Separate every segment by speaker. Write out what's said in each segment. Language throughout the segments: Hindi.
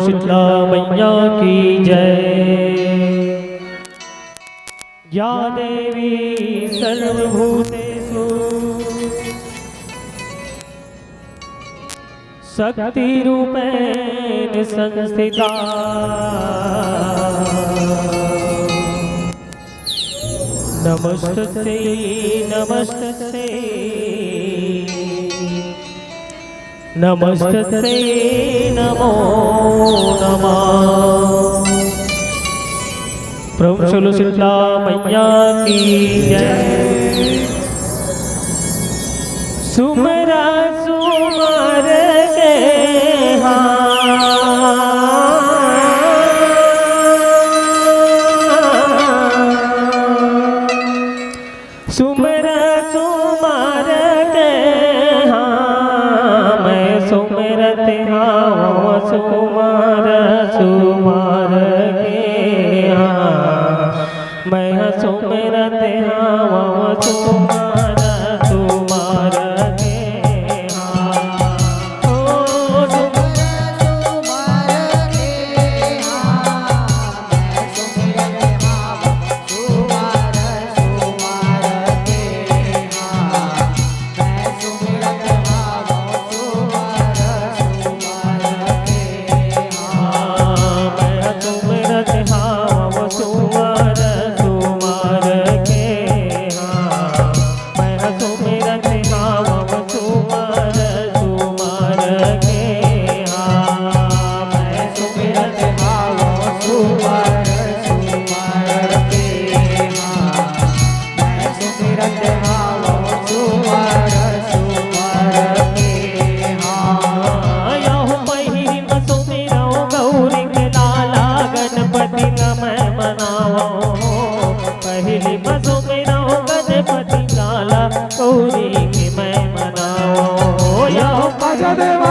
Speaker 1: शीतला मैया की जय। या देवी सर्वभूतेषु शक्तिरूपेण संस्थिता नमस्तस्यै नमस्तस्यै नमस्तस्यै नमो नमः। प्रभु चलो शीतला मैया की जय। सुमरा सुमर के सुमरा सुमर के मैं सुमरत हाँ सुमर सुमर के मैं सुमरत हाँ सुमर सुमर के पहली बसों में रहो गणपति लाला गौरी के मैं मनाओ। या
Speaker 2: आजा देवा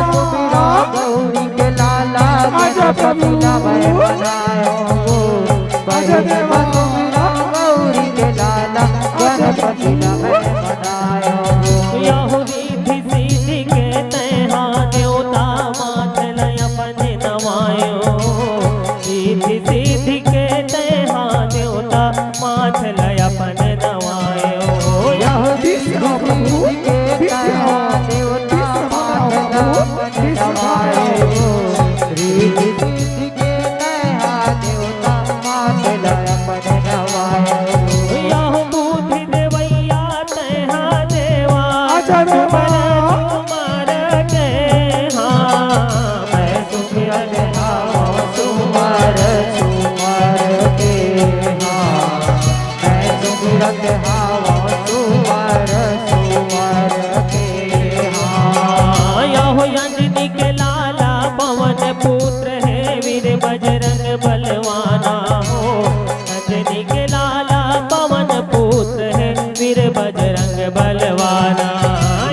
Speaker 2: गौरी के लाला गणपति का मैं मनाओ। आजा देवा गौरी के लाला गणपति का मैं मनाओ।
Speaker 1: या हो रिद्धि सिद्धि के तैहा देवता माथल अपन नवायो। रिद्धि सिद्धि के तैहा देवता माथल अपन नवायो।
Speaker 2: यह विष्णु के तैहा देवता माथल अपन नवायो। रिद्धि सिद्धि के तैहा देवता माथल अपन नवायो।
Speaker 1: यह बुद्धि देवैया तैहा देवा
Speaker 2: सुमर
Speaker 1: सुमर के मैं सुमर
Speaker 2: सुमर सुमर के मैं सुमरत हावा सुमर सुमर के
Speaker 1: यहो अंजनी के लाला पवन पुत्र है वीर बजरंग बलवाना हो। अंजनी के लाला पवन पुत्र है वीर बजरंग बलवाना।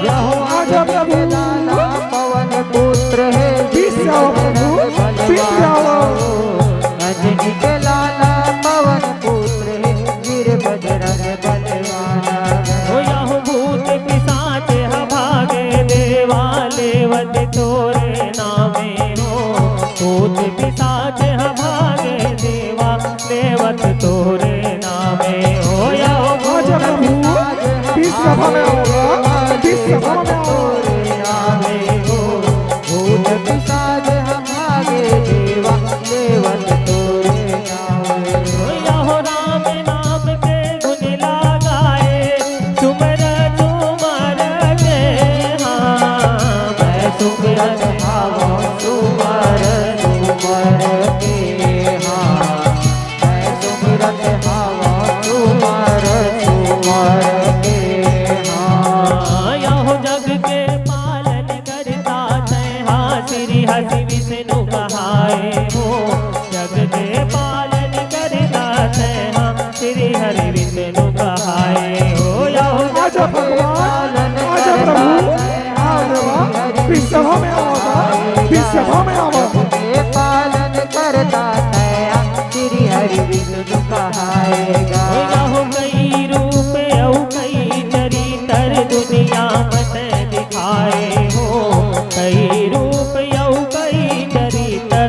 Speaker 2: यहो आजा प्रभु लाला पवन पुत्र है अंजनी के लाला पवन पुत्र है वीर बजरंग बलवाना।
Speaker 1: यहो भूत पिशाच भागे देवा लेवत तोरे नामे हो। भूत पिशाच भागे देवा लेवत तोरे नामे हो। यहो
Speaker 2: आजा प्रभु किस सभा में होगा किस सभा में तोरे नामे हो। भूत पिशाच भागे देवा लेवत तोरे नामे हो।
Speaker 1: यहो राम नाम के गुण लगाए सुमर सुमर के मैं सुमरत
Speaker 2: हावा सुमर सुमर के मैं सुमरत हावा सुमर सुमर के
Speaker 1: यहो जग के पालन करता तैहा श्री हरि विष्णु कहाए हो। जग के पालन करता तैहा श्री हरि विष्णु कहाए हो। यहो
Speaker 2: आजा भगवान आजा प्रभु विश्व में आवा विश्व में आवा पालन करता तया श्री हरि विष्णु कहाएगा।
Speaker 1: यहो कई रूप औ कई चरित्र दुनिया मत दिखाए हो। कई रूप औ कई चरित्र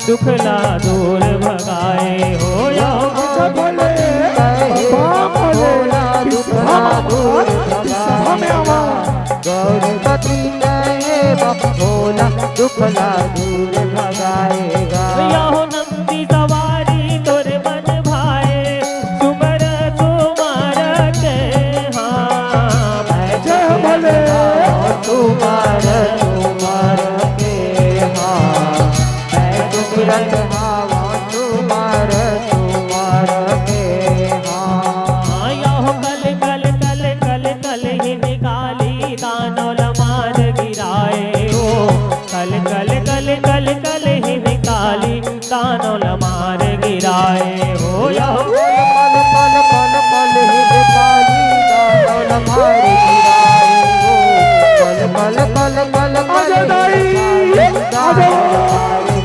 Speaker 1: दुखला दूर भगाए हो यहो
Speaker 2: अच्छा बोले बाबा बोले
Speaker 3: दुखला दूर भगाए गौरपति जय बाबा भोला दुखला दूर भगाएगा
Speaker 1: यहो नंदी सवारी तोर मन भाए सुमर तुम्हार के हाँ
Speaker 2: जय बोले
Speaker 3: तुम्हार के हाँ मैं सुमिरत हवा तुम्हार के हाँ
Speaker 1: यहो कल कल कल कल कल ही निकाली दानों मार गिराए हो कल कल कल कल कल ही निकाली दानों मार गिराए हो यहो
Speaker 3: पल पल पल पल ही निकाली दानों मार गिराए हो पल पल पल पल पल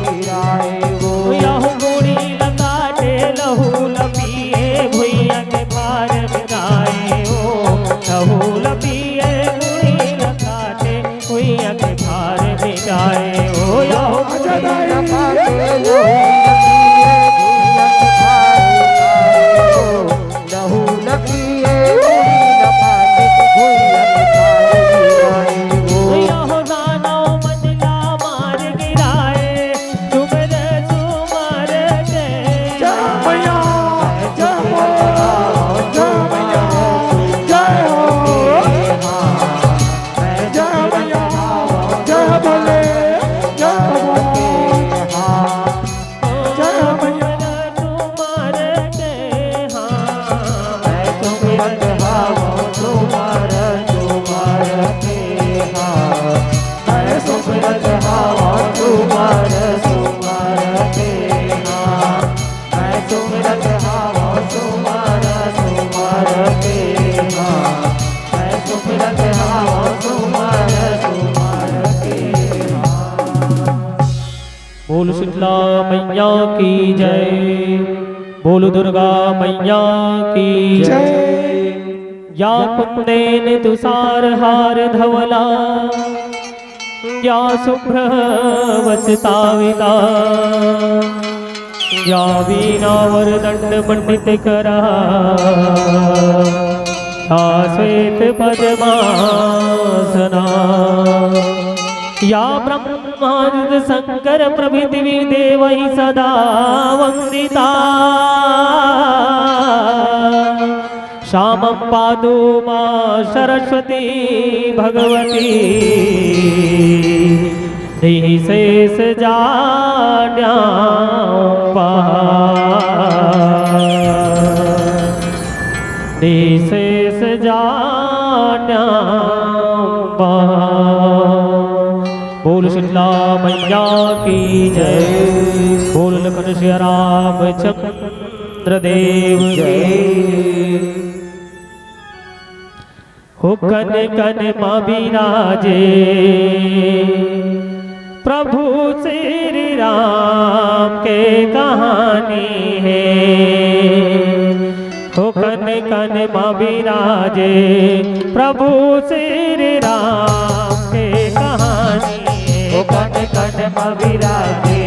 Speaker 3: गिराए हो
Speaker 1: यहो बूढ़ी लगाटे लहू लपिए भुइया के पार गिराए हो लहू लपिए बूढ़ी लगाटे भुइया के पार गिराए हो यहो यहो दानव मंडला मार गिराए सुमर सुमर के
Speaker 2: जय मैया जय हो जय मैया जय हो जय मैया जय बोले जय जय मैया
Speaker 1: तुम्हार के हाँ
Speaker 3: सुमिरत हवा तुम्हार के हाँ मैं सुमिरत हवा तुम्हार के हाँ मैं सुमिरत हवा तुम्हार के हाँ मैं सुमिरत हवा तुम्हार के हाँ
Speaker 1: बोल शीतला मैया की जय बोल दुर्गा मैया की
Speaker 2: जय
Speaker 1: या कुंदेन तुषार हार धवला या शुभ्र वसताविता या वीणावर दंड पंडित करा या श्वेत पद्मासना या ब्रह्मादि शंकर प्रभृति देवै सदा वंदिता श्यामं पादु मां सरस्वती भगवती देहि शेष जाड्यां देहि शेष जाड्यां बोल शीतला मैया की जय बोल लखन श्री रामचंद्र देव की हो कन कन मां विराजे प्रभु श्री राम के कहानी है हो कन कन मां विराजे प्रभु श्री राम के कहानी है
Speaker 3: कन कन मां विराजे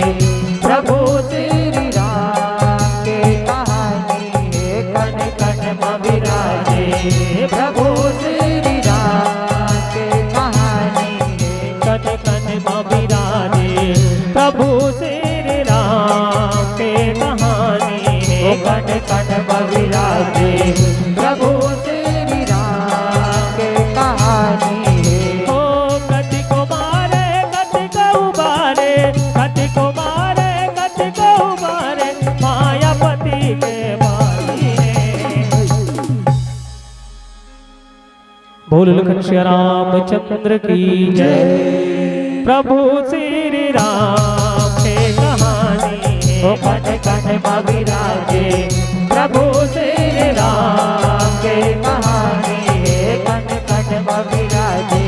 Speaker 3: प्रभु श्री राम के कहानी है कन कन मां विराजे प्रभु श्री राम के कहानी है
Speaker 1: कन कन मां विराजे प्रभु श्री राम के कहानी है
Speaker 3: कन कन मां विराजे प्रभु श्री राम के कहानी है
Speaker 1: ओ कति को मारे कति को उबारे कति को मारे कति को उबारे मायापति के बारी बोल लखन श्री रामचंद्र की जय प्रभु श्री राम के कहानी है
Speaker 3: कन कन मां विराजे प्रभु श्री राम के कहानी है कन कन मां विराजे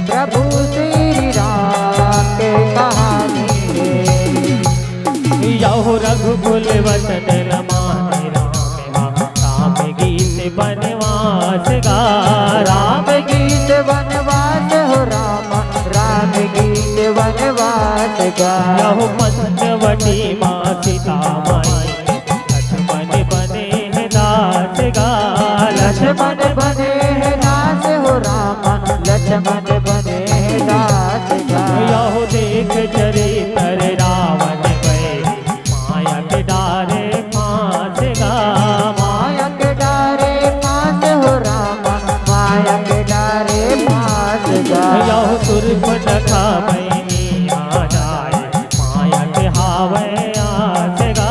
Speaker 3: प्रभु श्री राम के कहानी है
Speaker 1: यहो रघुकुल वचन रमाने राम गीत बनवास गा
Speaker 3: राम गीत वनवास हो राम राम गीत वनवास गा
Speaker 1: यहो पंचवटी हावे आस गा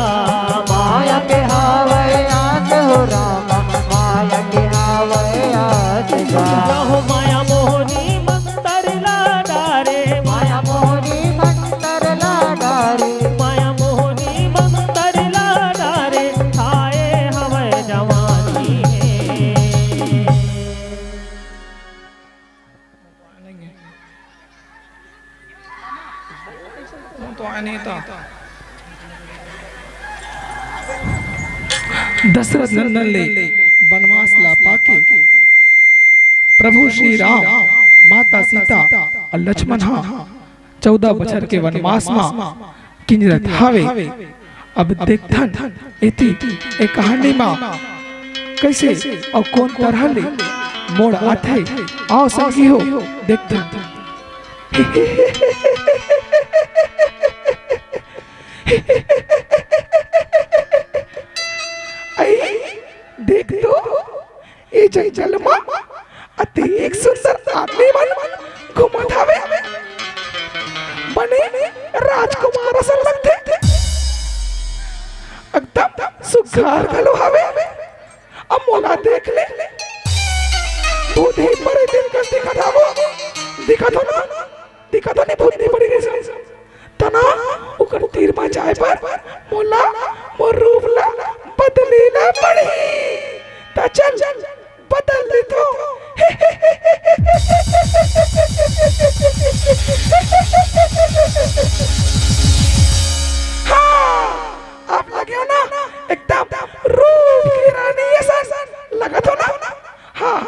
Speaker 3: माया के हावे आस हो रामा माया के हावे आस गा
Speaker 1: जाहो माया मोहनी मंतर लागा रे
Speaker 3: माया मोहनी मंतर लागा रे
Speaker 1: माया मोहनी मंतर लागा रे आए हवे जवानी
Speaker 4: तो आया नहीं था। दशरथ नंदन ले वनवास ला पाके प्रभु श्री राम माता सीता और लक्ष्मण 14 बछर के वनवास में किंजरत हावे। अब देखथन इति एक कहानी में कैसे और कौन तरह ले मोड़ आथे आओ संगी हो देखथन। देख तो ये जंगल में अति एक सुंदर आदमी मन घुमत हवे बने राजकुमार सा लगते एकदम सुघार गलो हवे। अब मोला देख ले तू दे परे दिन कर दिखा तो नहीं बहुत नहीं पड़ी रे तना उकर तीर में जाए पर मोला मोर रूप ला बदली ना पड़ी ता चल बदल ले तो हाँ आप लगे हो ना एकदम रूप की रानी ऐसा लगा तो ना। हाँ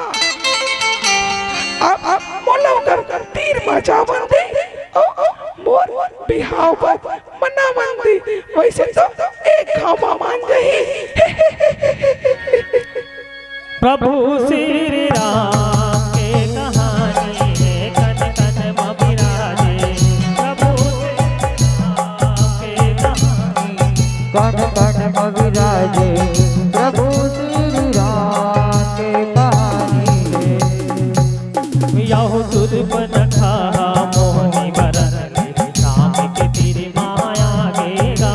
Speaker 4: अब मोला उकर तीर में जा बंदी मोर बिहाव पर मना मंदी वैसे तो एक घाव मान जाही।
Speaker 1: प्रभु श्री राम के कहानी है कन कन में विराजे प्रभु श्री राम के कहानी
Speaker 3: कन कन में विराजे प्रभु श्री राम के कहानी है।
Speaker 1: यहो दुर्बन खा मोहनी बरन राम के तीर माया गेगा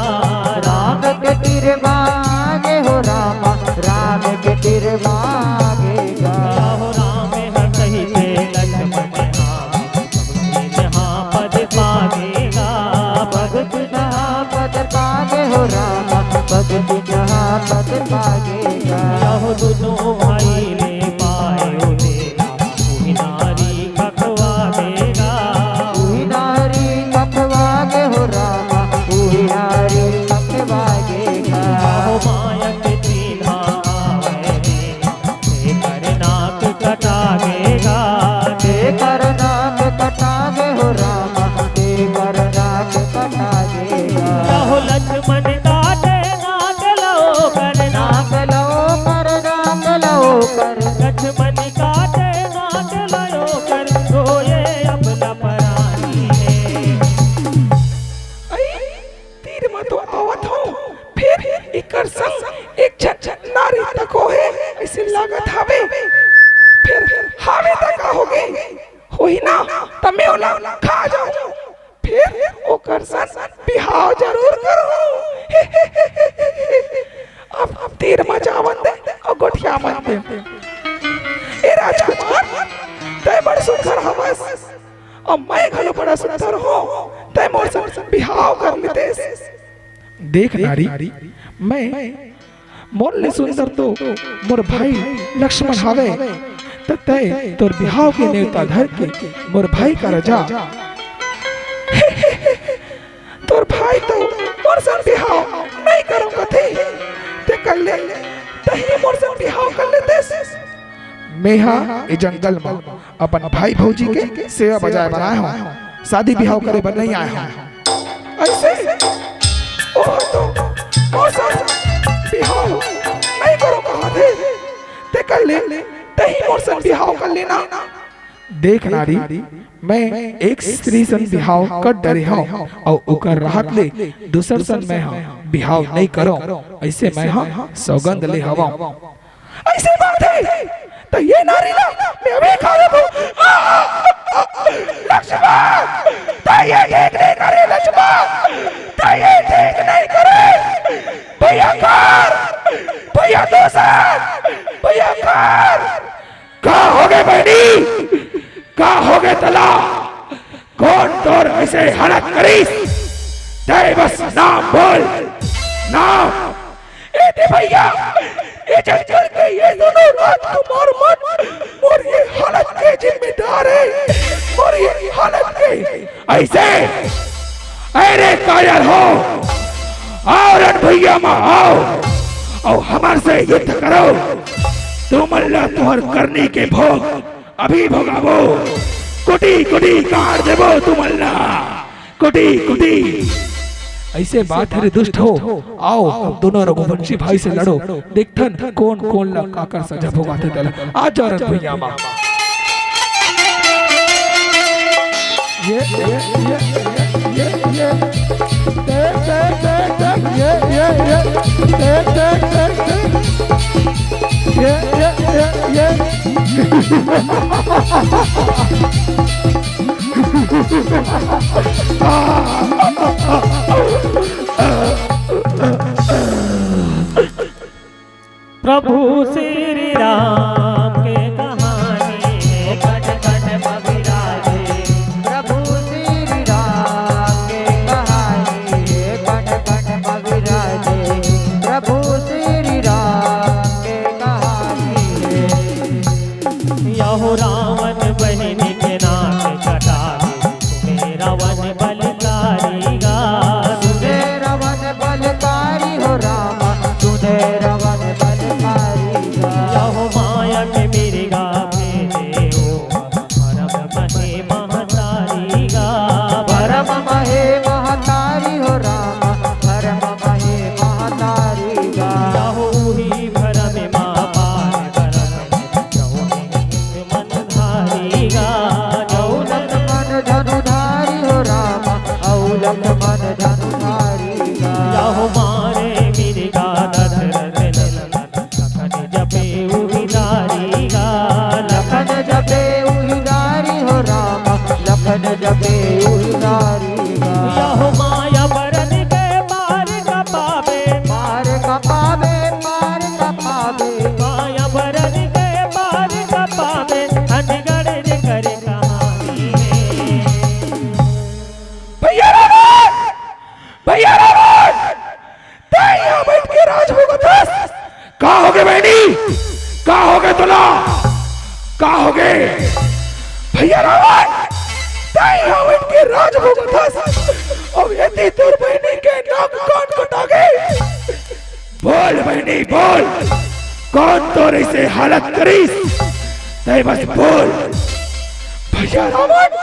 Speaker 3: राम के तीर मांगे हो रामा राम के तीर मांगेगा।
Speaker 1: यहो राम हर कही पे लक्ष्मण हाँ पद पागेगा भगत
Speaker 3: जहाँ पद पागे हो रामा भगत जहाँ पद पागेगा।
Speaker 1: यहो दोनों भाई ले पाए उदेगा तू नारी खखवा देगा
Speaker 3: तू नारी कखवागे हो रामा तू नारी कखवागेगा।
Speaker 1: यहो माया के तील्हा आवे ते कर नाक कटागेगा
Speaker 3: ते कर नाक कटागे हो रामा ते कर नाक कटागेगा।
Speaker 1: यहो लक्ष्मण काटे नाक लो कर
Speaker 3: नाक लो कर नाक लो कर
Speaker 1: लक्ष्मण काटे नाक लो कर रोए अपना परानी है।
Speaker 4: तीर में तो आवत हो फिर इकर संग एक छन नारी तक हो है ऐसे लागत हवे फिर हावे तक होगे होई ना तमे ओला खा जाओ फिर ओकर संग बिहाव जरूर करो। अब तीर में जावन दे और गोठिया मन दे ए राजकुमार तय बड़ सुंदर हवस और मैं घलो बड़ा सुंदर हो तय मोर संग बिहाव कर लेते। देख नारी मैं मोर ले सुंदर तो मोर भाई लक्ष्मण हवे त तय तोर बिहाव के नेवता धर के मोर भाई का रजा तोर भाई तो मोर संग बिहाव नहीं करो कथे ते कर ले तही मोर संग बिहाव कर लेते। मेहा ए जंगल में अपन भाई भौजी के सेवा बजाय बनाए हो शादी बिहाव करे बर नहीं आए हो ऐसे ओ तो मोर संग बिहाव नहीं करो कहा थे ते कर ले तही मोर संग बिहाव कर लेना। देख नारी मैं एक स्त्री संग बिहाव कर डरे हूँ और उकर राहत ले दूसर संग मैं बिहाव नहीं करो ऐसे मैं सौगंध ले हवा। ऐसे बात है तो ये नारी ला मैं अभी खा दूँ लक्ष्मण तो ये देख ले करे लक्ष्मण तो ये भैया कहाँ हो गए बहनी, कहाँ हो गए तला, कौन तोर ऐसे हालत करीस, दे बस नाम बोल, नाम। ए दे भैया, ये जंगल के ये दोनों राजकुमार मत और ये हालत के जिम्मेदार है, और ये हालत के ऐसे अरे कायर हो, और भैया माँ आओ और हमारे से युद्ध करो, तुम अल्लाह तुहर करने के भोग अभी भोगावो, कुटी कुटी काट देवो तुम अल्लाह, कुटी कुटी। ऐसे बात है रे दुष्ट हो, आओ हम दोनों रघुवंशी भाई से लड़ो, देखथन कौन कौन ला काकर सजा भोगाते दल। आ जा रे भैया माँ। ये
Speaker 1: प्रभु श्री राम के कहानी है, कट कट बबिराजे।
Speaker 3: प्रभु श्री राम के कहानी है, कट कट बबिराजे। प्रभु श्री राम के कहानी है।
Speaker 1: यहो रावण बहन के नाक कटा, मेरा वन बलकारी गा,
Speaker 3: तुझे रवन बलकारी हो रामा, तुझे रवन बलकारी गा।
Speaker 1: यहो माया के मिर्गा भेजे हो, परम महे महतारी गा,
Speaker 3: परम महे महतारी हो रामा, परम महे महतारी गा।
Speaker 1: यहो ही भरम माँ पार करम, यहो मन धारी गा,
Speaker 3: औलख मन धनुधारी हो रामा, औलख मन धनुधारी गा।
Speaker 1: यहो मारे मिर्गा दशरथ नंदन, लखन जपे उहिदारी गा,
Speaker 3: लखन जपे उहिदारी हो रामा, लखन जपे उहिदारी गा।
Speaker 1: यहो माया बरन के मार का पावे,
Speaker 3: मार कपावे, मार कपावे।
Speaker 1: माया बरन के मार का पावे, अनगढ़ कर कहानी है।
Speaker 4: भैया रावण, भैया रावण, तै यहाँ बैठ के राजभोग दस, कहाँ हो गए बहनी, कहाँ हो गए तुला, कहाँ हो गए भैया रावण, तै यहाँ बैठ के राजभोग दस, अब यदि तोर बहनी के नाक कान कटा गए, बोल बहनी बोल, कौन तोर ऐसे हालत करीस, तै बस बोल। भैया रावण,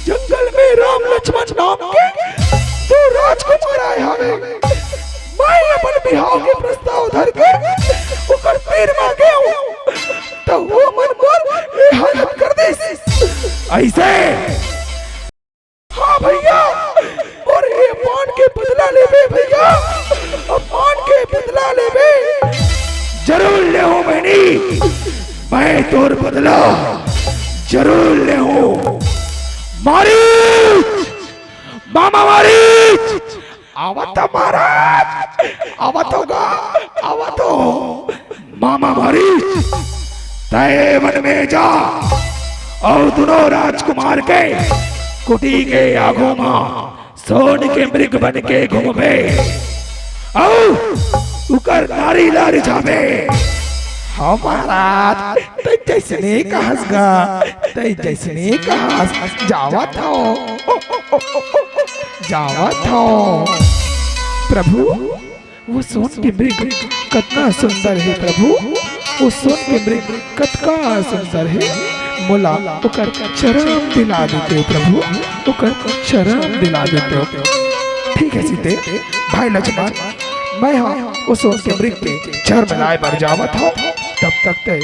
Speaker 4: जंगल में राम लक्ष्मण नाम के दो राजकुमार आए हमें, मैं अपन बिहाव के प्रस्ताव धर के उकर पैर में गया हूँ, तो वो मन बोल ये हालत कर दे ऐसे। हाँ भैया, और ये मान के बदला ले बे भैया, अब मान के बदला ले बे, जरूर ले हो बहनी, मैं तोर बदला जरूर ले हो। मारीच, मामा मारीच, आवत महाराज, आवत होगा, आवत हो मामा मारीच, तय वन में जा और दोनों राजकुमार के कुटी के आगू में सोन के मृग बन के घूमे, औ उकर नारी लारी जावे। हाँ महाराज, तै जैसने कहस गा, तै जैसने कहस, जावत हो, जावत हो। प्रभु, वो सोन के मृग कितना सुंदर है प्रभु, वो सोन के मृग कितना सुंदर है, मोला उकर चरण दिला देते हो प्रभु, उकर चरण दिला देते हो। ठीक है सीते, भाई लक्ष्मण, मैं हाँ उस सोन के मृग पे चर मिलाए बर जावत हो, तब तक ते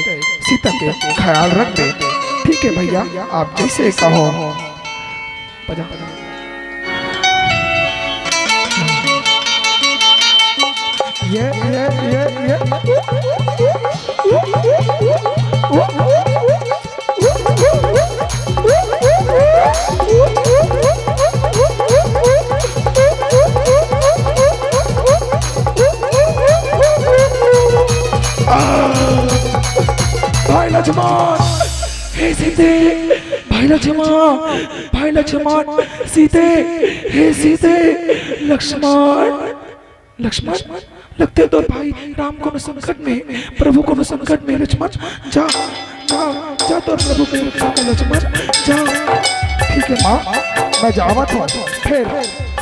Speaker 4: सीता के ख्याल रख दे। ठीक है भैया, आप जैसे कहो। बजा बजा। ये लक्ष्मण हे सीते, भाई लक्ष्मण सीते, हे सीते लक्ष्मण लक्ष्मण लगते तो भाई राम को न संकट में, प्रभु को न संकट में। लक्ष्मण जा जा जा तो प्रभु के रक्षा में लक्ष्मण जा। ठीक है माँ, मैं जावत हूँ, फिर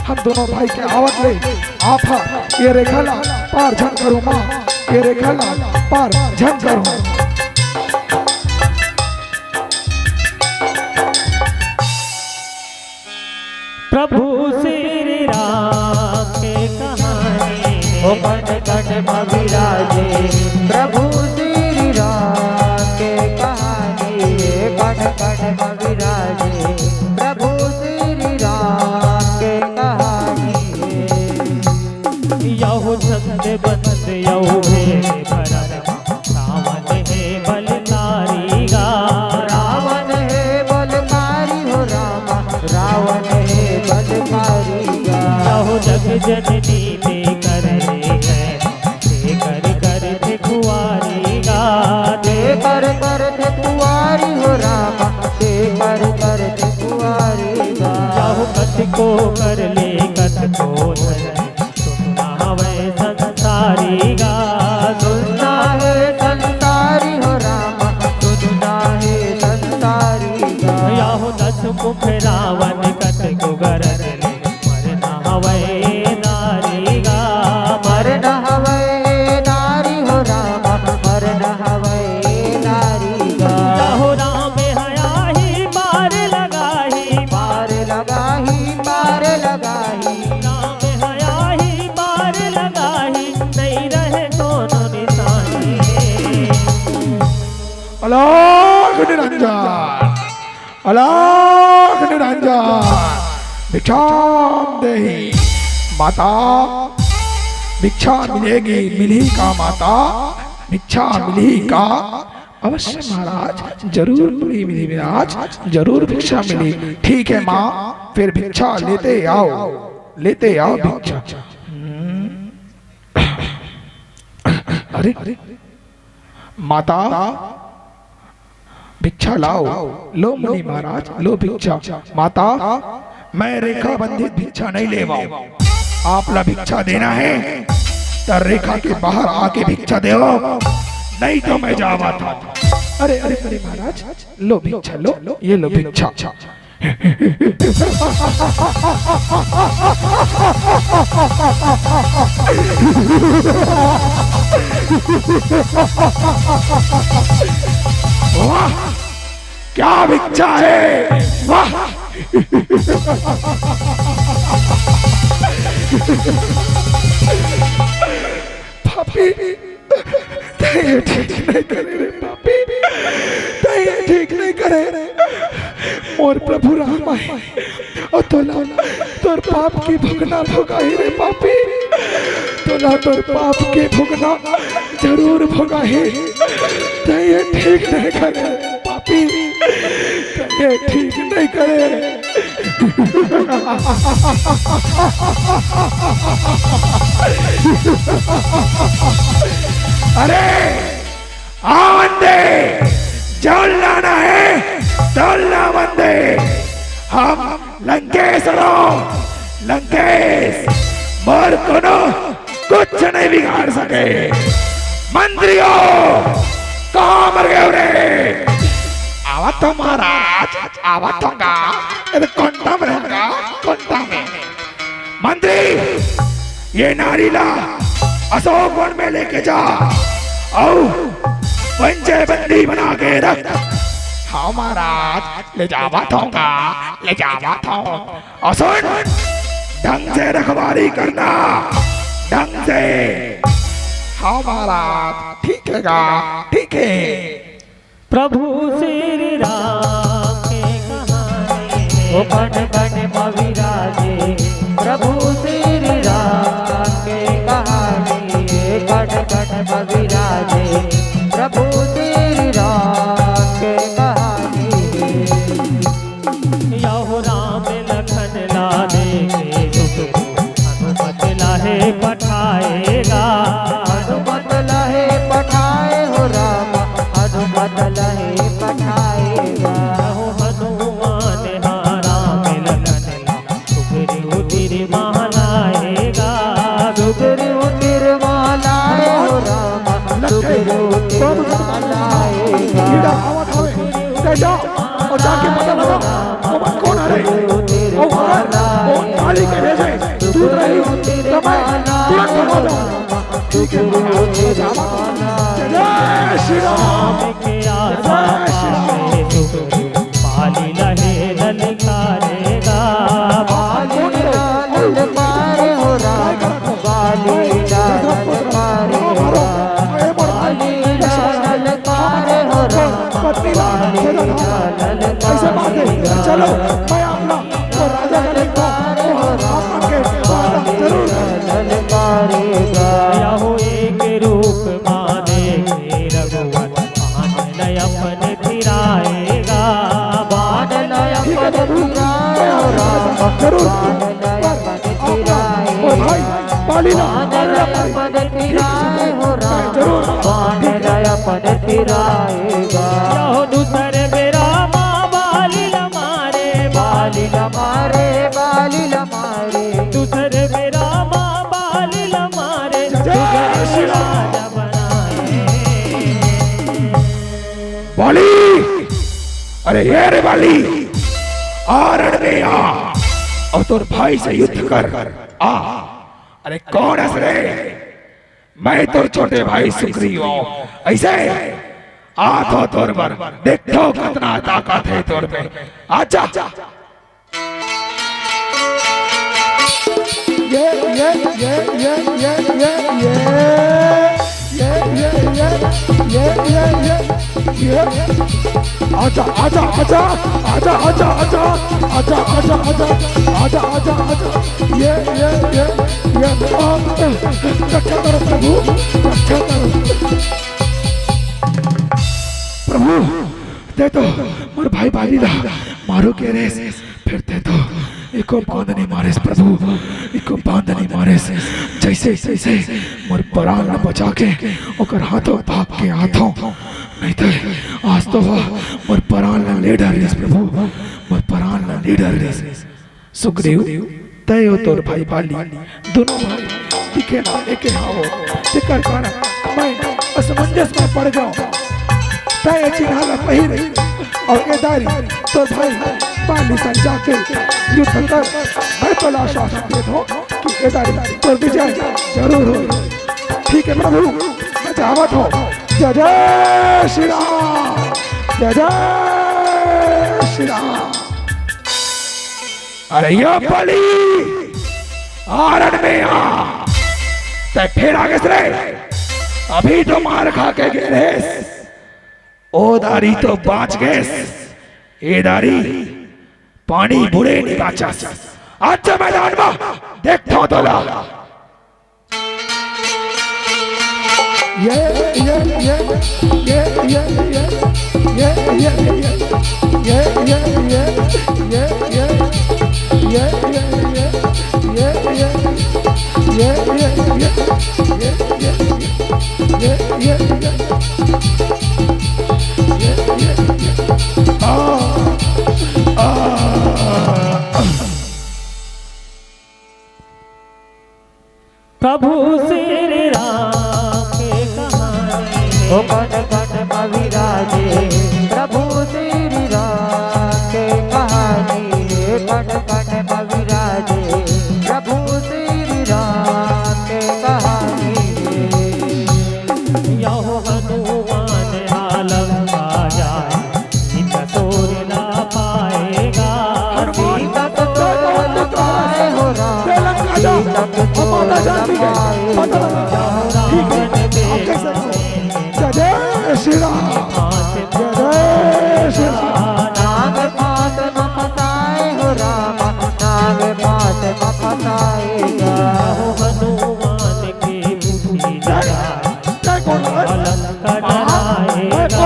Speaker 4: हम दोनों भाई के आवत ले आप ये रेखा ला पार झन करूँ माँ, ये रेखा ला पार झन करूँ।
Speaker 1: प्रभु श्री राम के कहानी
Speaker 3: ओ कट कट विराजे प्रभु श्री राम के कहानी, कट कट विराजे प्रभु श्री राम के कहानी।
Speaker 1: यहु छंद बंद यहु भेद भरत, रावण है बलकारी गा,
Speaker 3: रावण है बलकारी हो रामा, रावण है बलकारी गा।
Speaker 1: यहु जग जननी ते कर है, ते कर थे कुआरी गा,
Speaker 3: ते कर थे कुआरी हो रामा, ते कर थे कुआरी गा।
Speaker 1: यहु कथ को कर ले कथ को धर, सुनना वै संसारी गा,
Speaker 3: सुनना है संसारी हो रामा, सुनना है संसारी गा।
Speaker 1: यहु दस मुख रावण कथ को गरज ले, मरना वै नारी गा,
Speaker 3: मरना हवै नारी हो रामा, मरना हवै नारी गा।
Speaker 1: यहु राम हयाही पार लगाही,
Speaker 3: पार लगाही पार लगाही,
Speaker 1: राम हयाही पार लगाही, नहीं रहे दोनों निशानी।
Speaker 4: अलग निरंजन, अलग निरंजन, भिक्षाम देहि माता, भिक्षा मिलेगी, मिली का माता, भिक्षा मिली का। अवश्य महाराज, जरूर मिली महाराज, जरूर भिक्षा मिली। ठीक है माँ, फिर भिक्षा लेते आओ भिक्षा। अरे माता भिक्षा लाओ, लो मुनि महाराज लो भिक्षा। माता मैं रेखा बंधित भिक्षा नहीं लेवा, आप ला भिक्षा देना है तो रेखा के बाहर आके भिक्षा दे, नहीं तो मैं जावा था। अरे अरे अरे महाराज लो भिक्षा, लो ये लो भिक्षा। वाह क्या भिक्षा है, वाह। पापी ये ठीक नहीं करे रे, पापी ये ठीक नहीं करे रे। और प्रभु राम आए और तोर पाप की भुगना भुगाई रे पापी, तोला तोर पाप के भुगना जरूर भुगाई। तो ये ठीक नहीं करे पापी, तो ये ठीक नहीं करे। अरे आवंदे जल लाना है, जल ला बंदे। हम लंकेश मोर कोनो कुछ नहीं बिगाड़ सके। मंत्रियों कहाँ मर गए रे? आवा तो महाराज, आवा तो गा, कोंटा में रहेगा, कोंटा में। मंत्री ये नारीला अशोक वन में लेके जा और पंचे बंदी बना के रख। हाँ महाराज ले जावा था, ले जावा था। और सुन ढंग से रखवारी करना, ढंग से। हाँ महाराज ठीक है, ठीक है।
Speaker 1: प्रभु श्री राम के कहानी
Speaker 3: ओ कट कट विराजे प्रभु श्री राम के कहानी, कट कट विराजे प्रभु श्री राम के कहानी।
Speaker 1: यहु राम लखन लाने के हनुमत लाहे पठाएगा,
Speaker 3: हनुमत लाहे पठाए हो राम, हनुमत लाएगा
Speaker 4: कीड़ा आवाज हवे ते जा और जाके पता लगा वो कौन आ रहे ओ वो नाली के भेजे दूध रही तो मैं तुरंत भगा दूं ठीक है जय श्री राम
Speaker 1: के आशा में सुख पाली लहे ललकारेगा
Speaker 3: बाली लाल पारे हो राम बाली लाल पारे हो राम बाली लाल पारे हो राम
Speaker 4: ऐसे बात है चलो मैं अपना वो राजा का देखता हूँ के जरूर
Speaker 1: या हो एक रूप माने रघुवत मान अपन फिराएगा
Speaker 3: बादल अपन फिराए हो राम
Speaker 4: जरूर
Speaker 3: फिराए
Speaker 4: भाई पालीला
Speaker 3: बादल अपन फिराए हो राम
Speaker 4: जरूर
Speaker 3: बादल अपन फिराएगा
Speaker 1: हो दूसरे मेरा माँ बाली लमारे
Speaker 3: बाली लमारे बाली लमारे
Speaker 1: दूसरे मेरा माँ बाली लमारे
Speaker 4: जय श्री राम
Speaker 1: राजा बनाए
Speaker 4: बाली अरे ये रे बाली आरण में आ और तोर भाई से युद्ध कर आ अरे कौन हंस रे मैं तोर छोटे भाई सुग्रीव हूं ऐसे आ तो तोर पर देखो कितना ताकत है तोर पे आजा आजा आजा आजा आजा आजा आजा आजा आजा आजा आजा आजा ये रक्षा करो प्रभु रक्षा करो प्रभु दे तो मोर भाई बालीला मारो के रेस फिर दे तो एको बांध नहीं मारे प्रभु एको बांध नहीं मारे जैसे जैसे मोर प्राण न बचा के ओकर हाथों भाग के हाथों नहीं तो आज तो मोर प्राण न लीडर रेस प्रभु मोर प्राण न लीडर रेस सुग्रीव तय हो तोर भाई बाली दोनों भाई दिखे ना एके हावो तिकर कारण मैं असमंजस में पड़ जाऊं तय चिन्हाला पहिरे और एदारी तो भाई बाली सन जाके युद्ध कर मैं तो आश्वासन दे दूं कि एदारी तो विजय जरूर हो ठीक है प्रभु मैं चाहत हूँ जय जय श्री राम जय जय श्री राम अरे ये बाली आरण में आ ते फिर आगे से अभी तो मार खा के गए रे ओ दारी तो बाच गए ए दारी पानी बुरे नहीं बाचा आज मैदान में देखो तो ला ये ये ये ये ये ये ये ये ये ये ये
Speaker 1: प्रभु श्री राम के कहानी
Speaker 3: ओ कट कट कविराजे प्रभु श्री राम के कहानी कट कट कविराजे प्रभु श्री राम के कहानी
Speaker 1: यहो हनुमान आलम आ जाए इत तोर ना पाएगा
Speaker 3: तक तो न पाए हो राम तक तो न
Speaker 4: जय श्री राम जय श्री राम
Speaker 3: नाग पात न फसाए हो राम नाग पात न फसाएगा
Speaker 1: हनुमान की बुद्धि जरा
Speaker 4: जय कौन
Speaker 1: अलग डराएगा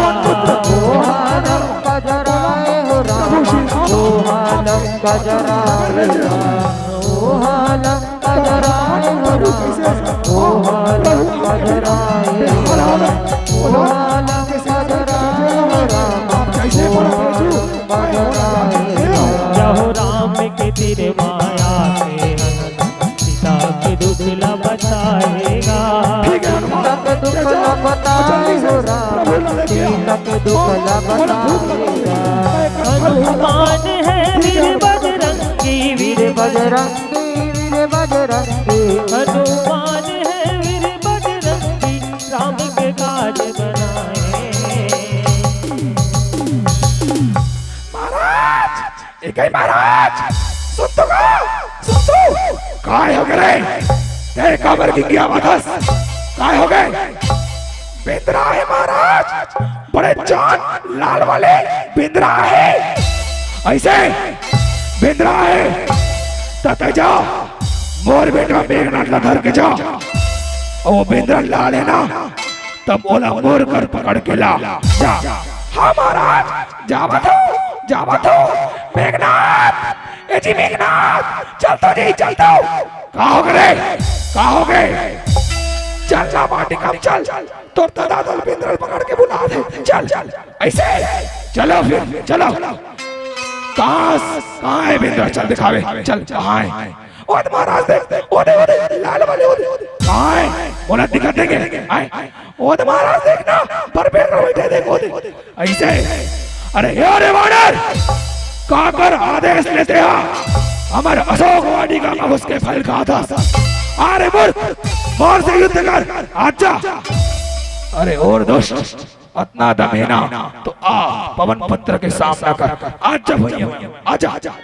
Speaker 3: ओहालम कजराए हो राम ओहालम कजराए ओहालम कजराए हो राम ओहालम कजराए ओहालम कजराए हो राम
Speaker 4: कैसे
Speaker 1: यहो राम के तेरे माया से सीता के दुख ला बचाएगा
Speaker 4: ठीक है हनुमान
Speaker 3: तक दुख न बताए हो राम तक दुख लगताएगा।
Speaker 1: हनुमान है वीर बजरंगी,
Speaker 3: वीर बजरंगी वीर बजरंगी,
Speaker 1: हनुमान है वीर बजरंगी, राम के काज बनाए।
Speaker 4: महाराज एक महाराज सुन तो काय हो गए तेरे काबर की क्या बात काय हो गए? बिंद्रा है महाराज, बड़े जान लाल वाले बिंद्रा है, ऐसे बिंद्रा है तते जाओ मोर बेटा मेघनाथ ला घर के जाओ, और वो बिंद्रा लाल है ना तब बोला मोर कर पकड़ के ला जा। हाँ महाराज जा बताओ मेघनाथ, ए जी मेघनाथ चलता जी चलता, कहाँ हो गए चल जा बाटी कम चल तो दादा बिंद्रा पकड़ के बुला दे चल ऐसे चलो फिर चलो। कहाँ है बिंद्रा चल दिखावे चल कहाँ है? ओ महाराज देख ओदे लाल वाले ओदे कहाँ है? बोला दिखा देंगे आए ओ महाराज देखना पर बिंद्रा बैठे देख ओदे ऐसे। अरे अरे वानर का कर आदेश लेते हैं हमारे अशोक वाणी का उसके फल का था। अरे मोर से युद्ध कर आजा। अरे और दोस्त इतना दम है ना तो आ पवन पुत्र के सामना कर आजा भैया आजा आजा।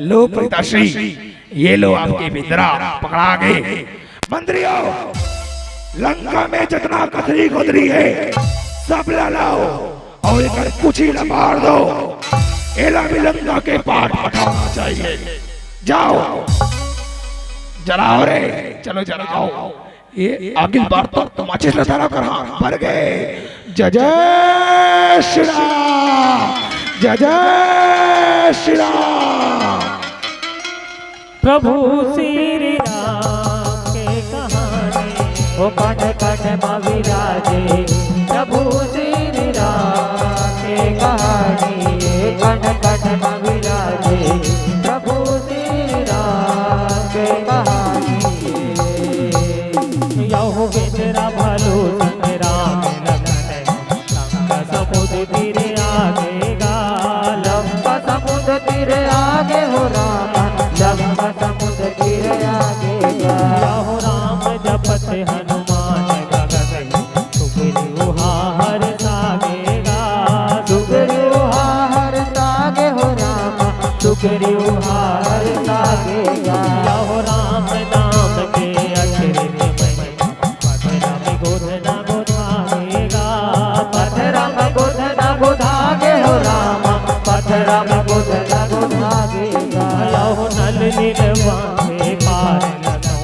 Speaker 4: लो पिताश्री ये लो आपके बिंद्रा पकड़ा गए। मंत्रियों लंका में जितना कथरी खुदरी है सब ला लाओ और एक कुछ ही मार दो। एला भी लंका के पार पठाना चाहिए। जाओ जलाओ रे चलो जलाओ। ये अगली बार तो तुम अच्छे से धरा कर भर गए। जय जय श्री राम जय जय श्री राम।
Speaker 1: प्रभु श्री राम के कहानी वो कट कट विराजे। प्रभु श्री राम के कहानी
Speaker 3: कट कट विराजे। प्रभु श्री राम के कहानी
Speaker 1: यहो बिंद्रा भलो संग्राम लगन लंका समुद्र तीरे आगे गा।
Speaker 3: लंका समुद्र तीरे आगे हो राम लंका समुद्र तीरे आगे
Speaker 1: यहो राम जपत हनुमान गगन सुग्रीव हाहर सागेगा।
Speaker 3: सुग्रीव हाहर सागे हो राम सुग्रीव हाहर सागेगा।
Speaker 1: यहो राम नाम के अक्षरित में पथरा में गोधना गोधागेगा।
Speaker 3: पथरा में गोधना गोधागे हो राम पथरा में गोधना गोधागेगा।
Speaker 1: यहो नल नीलवांगे पार लगो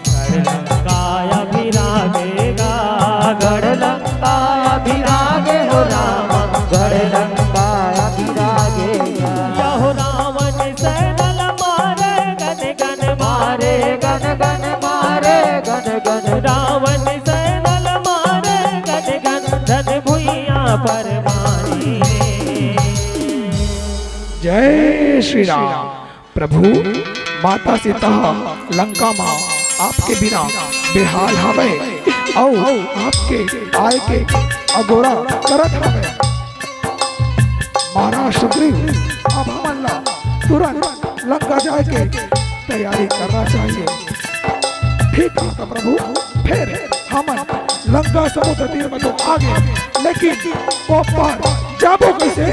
Speaker 1: गढ़ लंकाया विरागेगा।
Speaker 3: गढ़ लंकाया विरागे हो राम गढ़ लंकाया विरागेगा।
Speaker 1: यहो रावण सैनल मारे गन गन मारे
Speaker 3: गन गन मारे गन गन
Speaker 1: रावण सैनल मारे गन गन धन भुइया पर मारी।
Speaker 4: जय श्री राम। प्रभु माता सीता लंका माँ आपके बिना बेहाल हमें और आपके आय के अगोरा करत हमें। महाराज सुग्रीव अब हमला तुरंत लंका जाए के तैयारी करना चाहिए। ठीक है प्रभु फिर हम लंका समुद्र तीर में तो आगे लेकिन वो पार जाबो कैसे?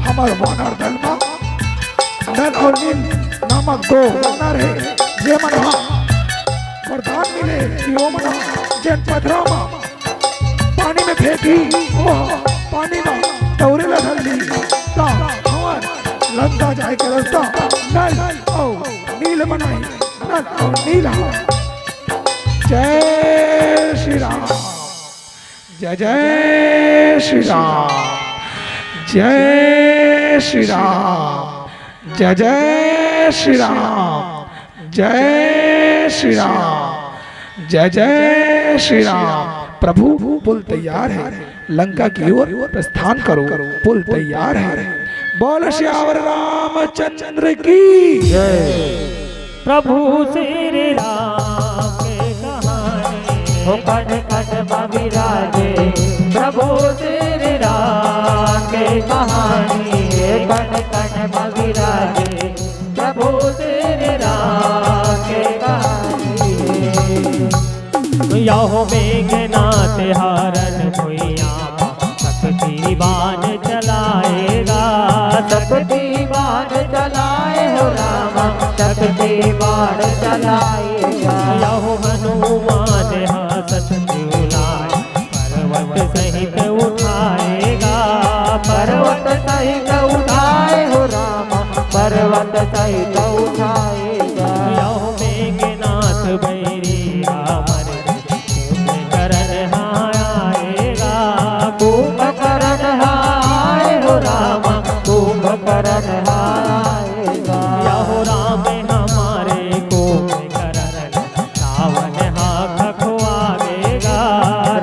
Speaker 4: हमारे वानर दल में नल और नील नामक दो वानर है जे मन वरदान मिले कि वो मन जन पथरा में पानी में फेंकी वो पानी में दौड़े लधल ली ता हमार लंका जाए के रास्ता नल और नील बनाई नल और नील। जय श्री राम जय जय श्री राम जय श्री राम, जय जय श्री राम, जय श्री राम, जय जय श्री राम। प्रभु पुल तैयार है, लंका की ओर प्रस्थान करो। पुल तैयार है। बोल श्यावर रामचंद्र की
Speaker 3: जय।
Speaker 1: प्रभु श्री राम के कहानी हो कट कट विराजे। प्रभु श्री राम के कहानी कट कट विराजे। प्रभु श्री राम के कहानी यहो मेघनाथ हारन भुइया शक्ति बाण चलाएगा।
Speaker 3: शक्ति बाण चलाए हो रामा, शक्ति बाण चलाएगा।
Speaker 1: यहो हनुमान हसत झूलाए पर्वत सहित उठाएगा।
Speaker 3: पर्वत सहित उठाए हो रामा, पर्वत सहित उठाएगा।
Speaker 1: यहो मेघनाथ बैरी रामन करण आएगा।
Speaker 3: कुंभकर्ण हाय हो रामा, कुंभकर्ण आएगा।
Speaker 1: यहो राम हमारे कुंभकर्ण रावण हाथ खुआवेगा।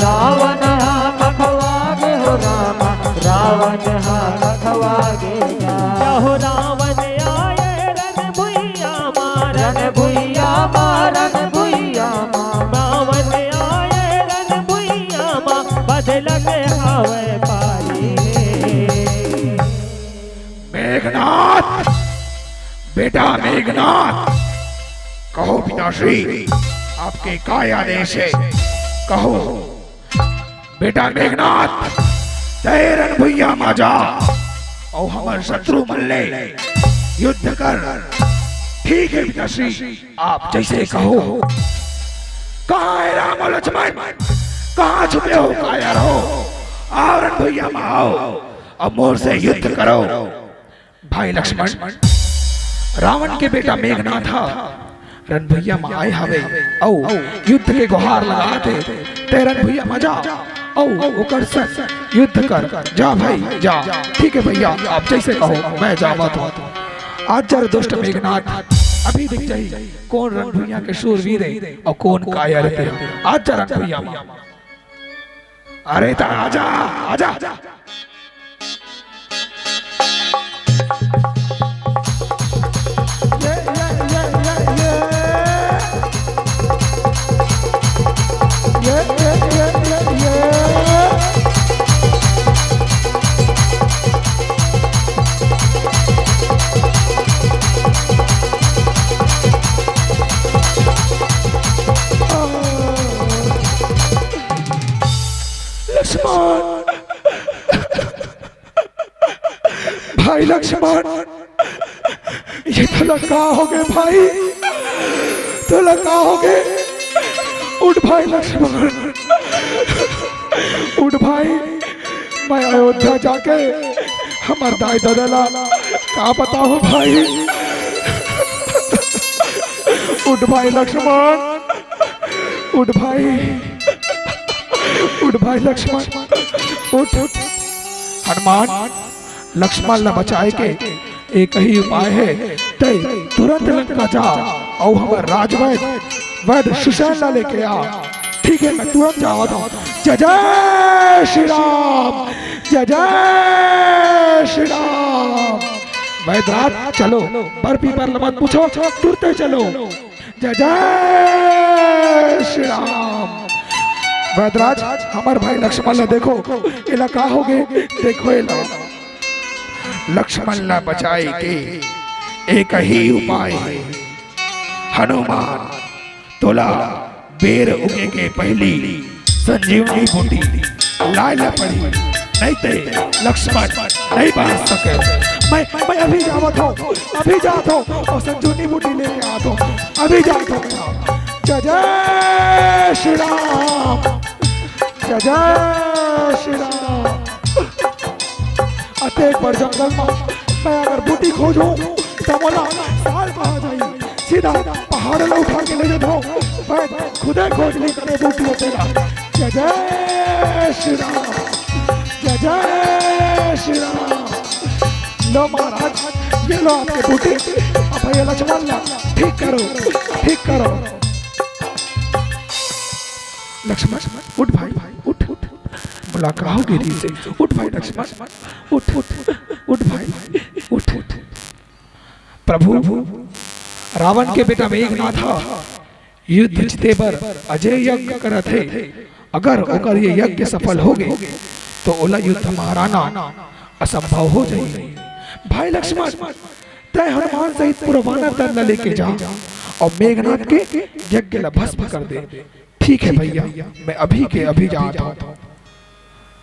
Speaker 3: रावण हाथ खवागे हो रामा, रावण हाथ खवागेगा।
Speaker 1: यहो रावण आए रन भुइया मारन
Speaker 3: रन भुइया मारन भुइया मार।
Speaker 1: रावण आए रन भुइया मा बदलक हावे पारी रे।
Speaker 4: मेघनाथ, बेटा मेघनाथ, कहो पिताश्री आपके काय आदेश है? कहो बेटा मेघनाथ, तैरन भैया माजा और हमार शत्रु मल्ले युद्ध कर। ठीक है पिताश्री, आप जैसे कहो। कहाँ है राम और लक्ष्मण? कहाँ छुपे हो काया रहो? और भैया में आओ और मोर से युद्ध करो। भाई लक्ष्मण, रावण के बेटा मेघनाथ रन भैया में आए हवे औ युद्ध के गुहार लगाते। तेरन भैया मजा औ ओकर से युद्ध कर। जा भाई जा। ठीक है भैया, आप जैसे कहो मैं जावत हूँ। आज जरा दुष्ट मेघनाथ अभी दिख जाई कौन रन भैया के शूरवीर है और कौन कायर है। आज जरा रन भैया, अरे ता आजा आजा। लक्ष्मण, भाई लक्ष्मण, ये तो लगा हो गए भाई, तो लगा हो गए। उठ भाई लक्ष्मण, उठ भाई। मैं अयोध्या जाके हमार दाई दादा का बताओ भाई। उठ भाई लक्ष्मण, उठ भाई, उठ भाई लक्ष्मण, उठ। हनुमान, लक्ष्मण न बचाए के एक ही उपाय है। तय तुरंत लंका जा और हमारे राजवैद्य वैद्य सुशैन ला लेके आ। ठीक है, मैं तुरंत जावा था। जय जय श्री राम, जय जय श्री राम। वैद्यराज चलो, पर पीपर मत पूछो, तुरते चलो। जय जय श्री राम। वैद्यराज, हमारे भाई लक्ष्मण ने देखो इला का हो गए। देखो इला लक्ष्मण ला बचाए के एक ही उपाय है। हनुमान तोला बेर उगे के पहली संजीवनी बूटी लाए पड़ी, नहीं ते लक्ष्मण नहीं बच सके। मैं अभी जावत हूँ, अभी जात हूँ और संजीवनी बूटी लेके आता हूँ। अभी जात हूँ। जय जय श्री राम, जय जय श्री राम। अतेक पर जंगल में मैं अगर बूटी खोजूं तो बोला साल कहाँ जाई, सीधा पहाड़ में उठा के ले जाता हूँ। मैं खुदे खोज ली करे बूटी होतेगा। जय जय श्री राम, जय जय श्री राम। लो महाराज, ये लो आपके बूटे। अब भैया लक्ष्मण ला, ठीक करो, ठीक करो। लक्ष्मण उठ भाई, उठ उठ, मुलाकात होगी री से। उठ भाई लक्ष्मण, उठ उठ उठ भाई, उठ उठ। प्रभु रावण के बेटा मेघनाथ युद्ध जीते पर अजय यज्ञ करत है। अगर ओकर ये यज्ञ सफल हो गए तो ओला युद्ध महाराना असंभव हो जाएगी। भाई लक्ष्मण तय हनुमान सहित पूरा वानर दल लेके जा और मेघनाथ के यज्ञ ला भस्म कर दे। ठीक है भैया, मैं अभी के अभी जाता हूँ।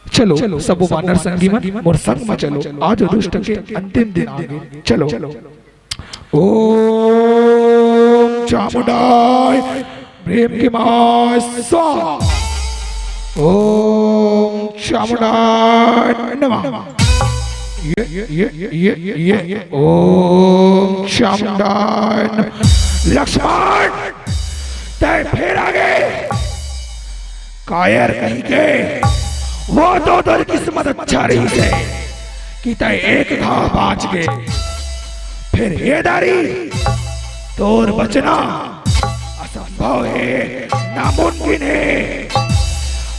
Speaker 4: चलो सब वानर संगी मन मोर संग में चलो, आज दुष्ट के अंतिम दिन आ गए। चलो ओम चामुंडाय प्रेम के माय स्वाहा। ओम चामुंडाय नमः। ये ओम चामुंडाय नमः। लक्ष्मण तय फिर आगे कायर कहीं के, वो तो तेरी किस्मत अच्छा रही है कि तय एक घाव बाज गए। फिर ये दारी तोर बचना असंभव है, नामुमकिन है।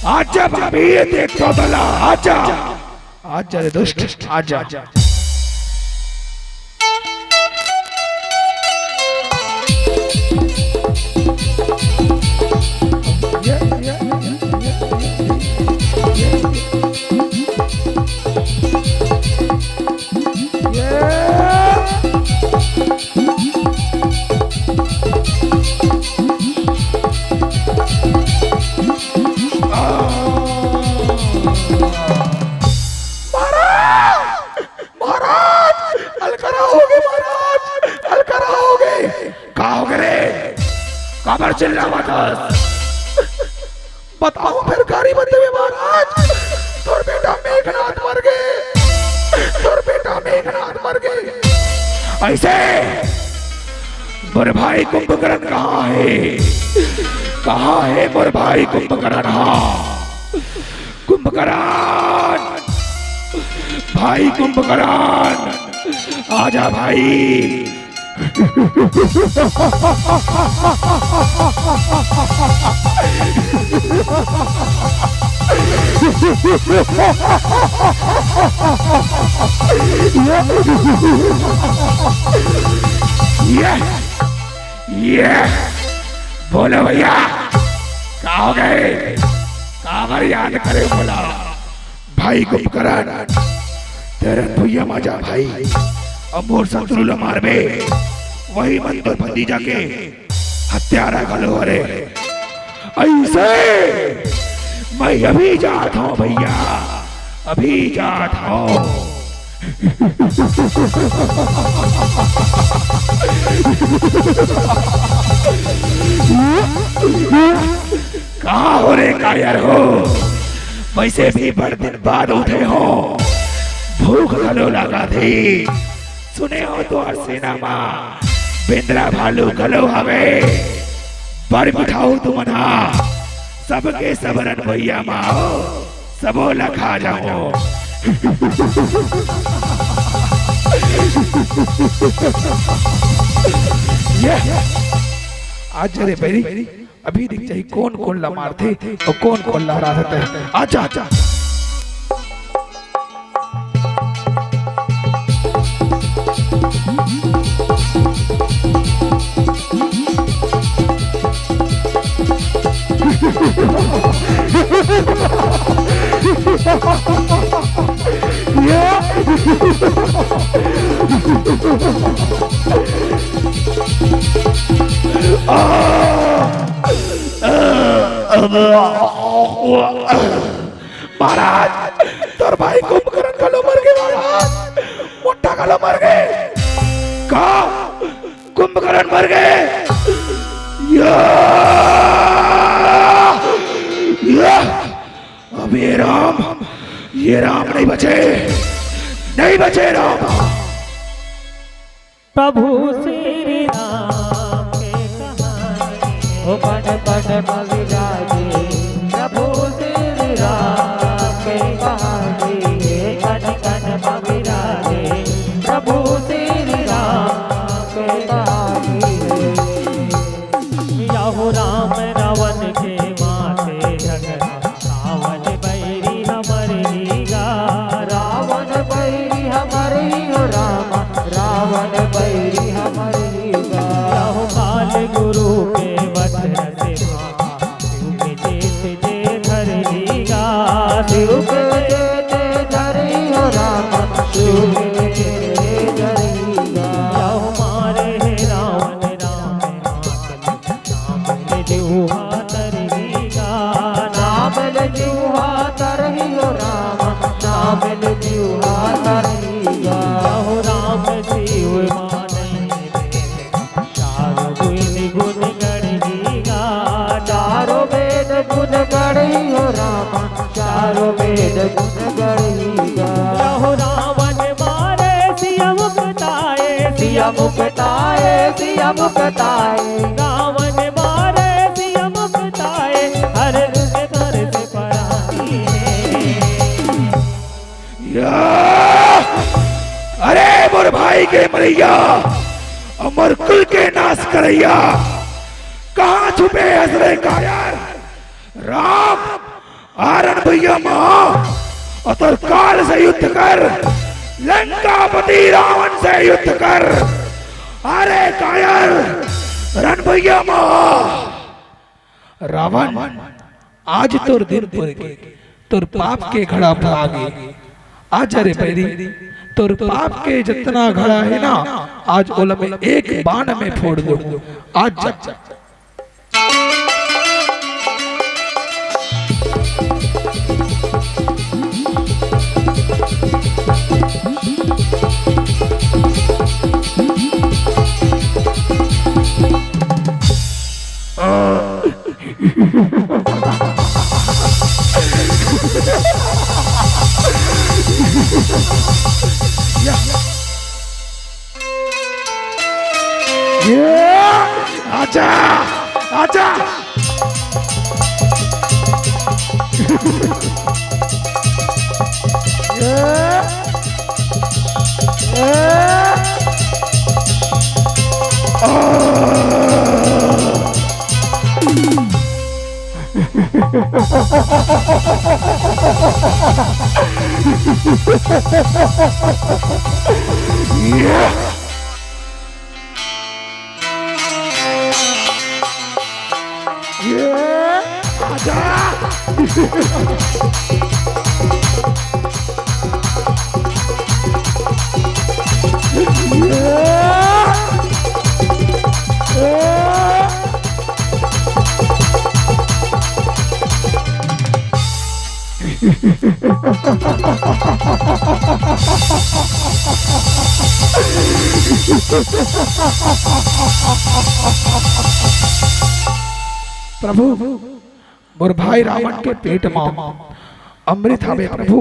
Speaker 4: आज जब अभी ये देख तो बला, आजा आजा दुष्ट आजा। चिल्ला मत, बताओ फिर गाड़ी बंदे में महाराज। तोर बेटा मेघनाथ मर गए, तोर बेटा मेघनाथ मर गए। ऐसे मोर भाई कुंभकर्ण कहाँ है? कहाँ है मोर भाई कुंभकर्ण? कुंभकर्ण भाई, कुंभकर्ण आजा भाई। ये बोलो भैया, कहाँ हो गए? कहाँ याद करे बोला भाई कुंभकर्ण, तेरे भैया माजा भाई अब मोर शत्रु ला मारबे, वही मंदिर फंदी जाके हत्यारा गलो। अरे ऐसे मैं अभी जाता हूँ भैया, अभी जाता हूँ। कहाँ हो रे कायर हो? वैसे भी बड़े दिन बाद उठे हो, भूख गलो लगा थी। सुने हो तो सेना माँ बेंद्रा भालू गलो हवे बर बिठाओ तुमना, सबके सबरन भैया माओ सबो लखा जाओ। ये आज रे बेरी अभी दिख जाए कौन कौन ला मारते और कौन कौन ला रहा था। आजा आजा महाराज, तोर भाई कुंभकर्ण गलो मर गए महाराज, मोटा गलो मर गए। का कुंभकर्ण मर गए? अब ये राम नहीं बचे, नहीं बचे राम।
Speaker 1: प्रभु श्री राम के कहानी ओ पट पट विराजे। प्रभु श्री राम के कहानी कट कट विराजे। शिव
Speaker 3: के जेते धरी हो राम शिव के जेते धरीगा
Speaker 1: जाओ मारे रावण राम नाम जुहा तरहीगा
Speaker 3: नाम जुहा तरही हो राम नाम जुहा तरहीगा
Speaker 1: जाओ राम शिव माने चारों वेद गुण गढ़ीगा
Speaker 3: चारों वेद गुण गढ़ी हो राम चारों वेद गुण गढ़ीगा
Speaker 1: जाओ रावण मारे सिया मुक्ताए
Speaker 3: सिया मुक्ताए सिया मुक्ताए
Speaker 1: रावण मारे सिया मुक्ताए हर दुख घर से पराई
Speaker 4: या! अरे मोर भाई के मरैया अमर कुल के नाश करैया कहाँ छुपे हजरे कायर राम आरण भैया माँ अतर काल से युद्ध कर लंकापति रावण से युद्ध कर अरे कायर रण भैया माँ रावण आज तोर दिन पुर के तोर पाप के घड़ा भागे आज अरे पैरी तोर पाप के जितना घड़ा है ना आज ओला में एक बाण में फोड़ दो आज जा आजा आजा प्रभु मोर भाई रावण के पेट में अमृत हवे प्रभु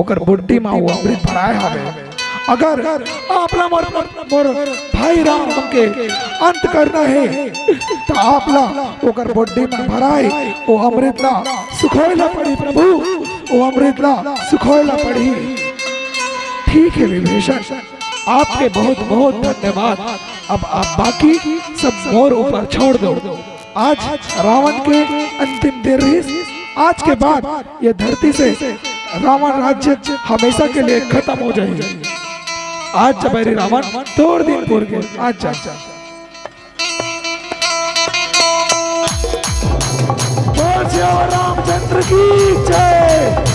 Speaker 4: ओकर बुड्ढी में वो अमृत भराए हवे अगर आपला मोर भाई राम के अंत करना है तो आपला ओकर बुड्ढी में भराए वो अमृत ला सुखोयला पड़ी प्रभु वो अमृत ला सुखोयला पड़ी ठीक है विभीषण आपके बहुत बहुत धन्यवाद अब आप बाकी सब मोर ऊपर छोड़ दो आज रावण के अंतिम दिन आज के बाद ये धरती से रावण राज्य हमेशा के लिए खत्म हो जाएगा आज जब रावण तोड़ दिन पूर के आज जा रामचंद्र की जय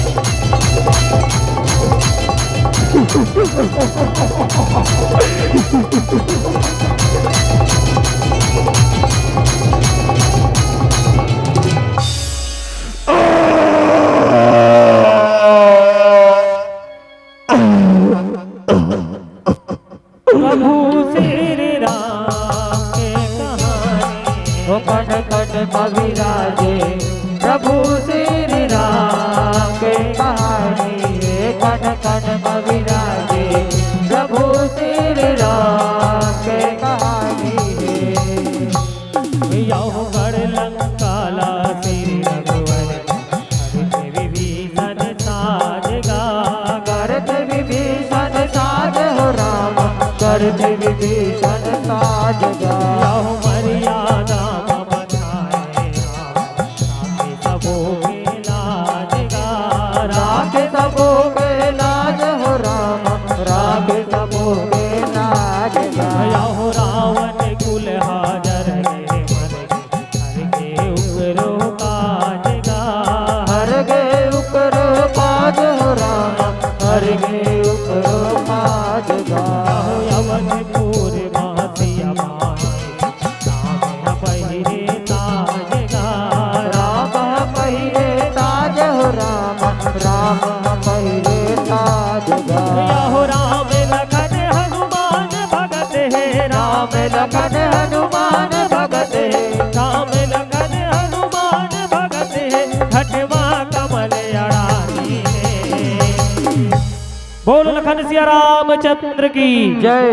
Speaker 3: विराजे प्रभु श्री राम के कहानी कन कन विराजे प्रभु श्री राम के कहानी
Speaker 1: गढ़ लंकाला श्री रघुवर विभीषण साजगा
Speaker 3: करत विभीषण साज हो राम करत विभीषण साजगा
Speaker 1: मर्यादा रावण कुल हाजर हर के उकरो काजगा
Speaker 3: हर गे उकर ताज हो राम हर के उपमा जगाए
Speaker 1: अवधपुर मासिया माए राम पहिरे ताज गाए
Speaker 3: राम पहिरे ताज हो राम राम पहिरे ताज गाए
Speaker 1: हो राम लखन हनुमान भगत है
Speaker 3: राम लखन हनुमान भगत है
Speaker 1: राम लखन हनुमान भगत है घटवा कमल अड़ानी है बोल लखन सिया रामचंद्र की
Speaker 3: जय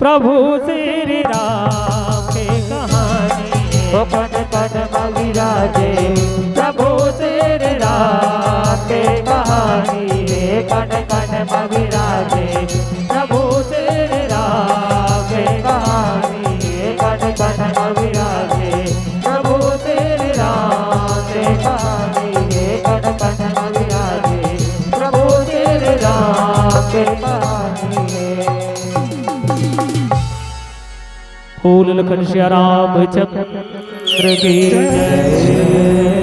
Speaker 1: प्रभु श्री राम की कहानी है
Speaker 3: पद पद विराजे प्रभु श्री राम के कहानी है कन कन विराजे प्रभु श्री राम के कहानी है कन कन विराजे प्रभु श्री राम के कहानी है कन कन विराजे प्रभु श्री राम के कहानी है
Speaker 1: फूल लखन श्या रामचंद्र की जय।